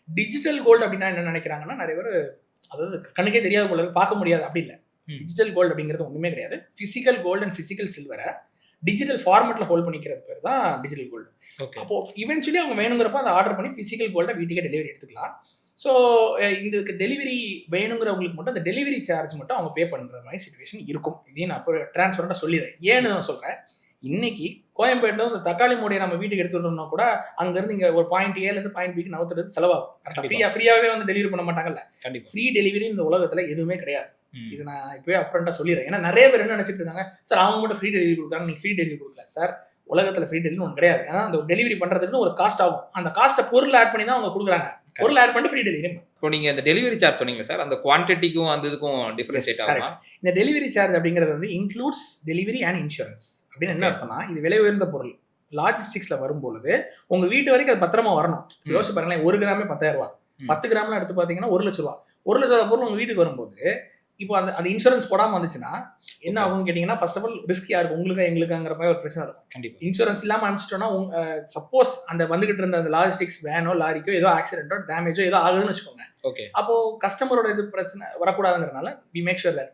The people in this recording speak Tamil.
டிஜிட்டல் கோல்டு அப்படின்னா என்ன நினைக்கிறாங்கன்னா நிறைய பேர் அதாவது கண்ணுக்கே தெரியாத போல பார்க்க முடியாது அப்படி இல்லை. டிஜிட்டல் கோல்டு அப்படிங்கிறது ஒன்றுமே கிடையாது. ஃபிசிக்கல் கோல்டு அண்ட் ஃபிசிக்கல் சில்வரை டிஜிட்டல் ஃபார்மெட்டில் ஹோல்ட் பண்ணிக்கிறது பேர் தான் டிஜிட்டல் கோல்டு. அப்போ இவென்ச்சுவலி அவங்க வேணுங்கிறப்ப அதை ஆர்டர் பண்ணி ஃபிசிக்கல் கோல்டை வீட்டுக்கே டெலிவரி எடுத்துக்கலாம். ஸோ இதுக்கு டெலிவரி வேணுங்கிறவங்களுக்கு மட்டும் அந்த டெலிவரி சார்ஜ் மட்டும் அவங்க பே பண்ணுற மாதிரி சுச்சுவேஷன் இருக்கும். இதையும் நான் இப்போ ட்ரான்ஸ்பரண்டாக சொல்லிடுறேன். ஏன்னு நான் சொல்கிறேன், இன்னைக்கு கோயம்பேட்டில் ஒரு தக்காளி மூடையை நம்ம வீட்டுக்கு எடுத்துட்டோம்னா கூட அங்கேருந்து இங்கே ஒரு பாயிண்ட் ஏலேருந்து பாயிண்ட் பிக்கு நவுத்துறது செலவாகும். ஃப்ரீயாகவே வந்து டெலிவரி பண்ண மாட்டாங்கல்ல. ஃப்ரீ டெலிவரி இந்த உலகத்தில் எதுவுமே கிடையாது. இது நான் இப்போவே அப்ரண்ட்டாக சொல்லிடுறேன். ஏன்னா நிறைய பேர் என்ன நினைச்சிட்டு இருக்காங்க, சார் அவங்க மட்டும் ஃப்ரீ டெலிவரி கொடுக்குறாங்க, நீங்கள் ஃப்ரீ டெலிவரி கொடுக்கல. சார் உலகத்தில் ஃப்ரீ டெலிவரி ஒன்று கிடையாது. ஏன்னா அந்த டெலிவரி பண்ணுறதுக்கு ஒரு காஸ்ட் ஆகும். அந்த காஸ்ட்டை பொருள் ஆட் பண்ணி தான் அவங்க கொடுக்குறாங்க. பொருள் ஆட் பண்ணி ஃப்ரீ டெலிவரி. இப்போ நீங்கள் இந்த டெலிவரி சார்ஜ் சொன்னீங்க சார், அந்த குவான்டிட்டிக்கும் அந்த இதுக்கும் டிஃபரன்ஷியேட் ஆகுமா? இந்த டெலிவரி சார்ஜ் அப்படிங்கிறது வந்து இன்க்ளூட்ஸ் டெலிவரி அண்ட் இன்சூரன்ஸ். அப்படின்னு என்ன அர்த்தம்னா, இது விலை உயர்ந்த பொருள் லாஜிஸ்டிக்ஸ்ல வரும்பொழுது உங்க வீட்டு வரைக்கும் அது பத்திரமா வரணும். யோசிச்சு பாருங்களேன், 1 கிராமே 10,000 ரூபாய், 10 கிராம்லாம் எடுத்து பார்த்தீங்கன்னா 1 லட்ச ரூபா. 1 லட்ச ரூபா பொருள் உங்க வீட்டுக்கு வரும்போது இப்போ அந்த இன்சூரன்ஸ் போடாமல் வந்துச்சுன்னா என்ன ஆகும்னு கேட்டிங்கன்னா, ஃபர்ஸ்ட் ஆஃப் ஆல் ரிஸ்கியாக இருக்கும் உங்களுக்கு எங்களுக்குங்கிற மாதிரி ஒரு பிரச்சனை இருக்கும். கண்டிப்பாக இன்சூரன்ஸ் இல்லாமல் அனுப்பிச்சிட்டோம்னா சப்போஸ் அந்த வந்துகிட்டு இருந்த அந்த லாஜிஸ்டிக்ஸ் வேனோ லாரிக்கோ ஏதோ ஆக்சிடென்ட்டோ டேமேஜோ ஏதோ ஆகுதுன்னு வச்சுக்கோங்க. ஓகே, அப்போ கஸ்டமரோட இது பிரச்சனை வரக்கூடாதுங்கிறனால வி மேக் ஷூர் தட்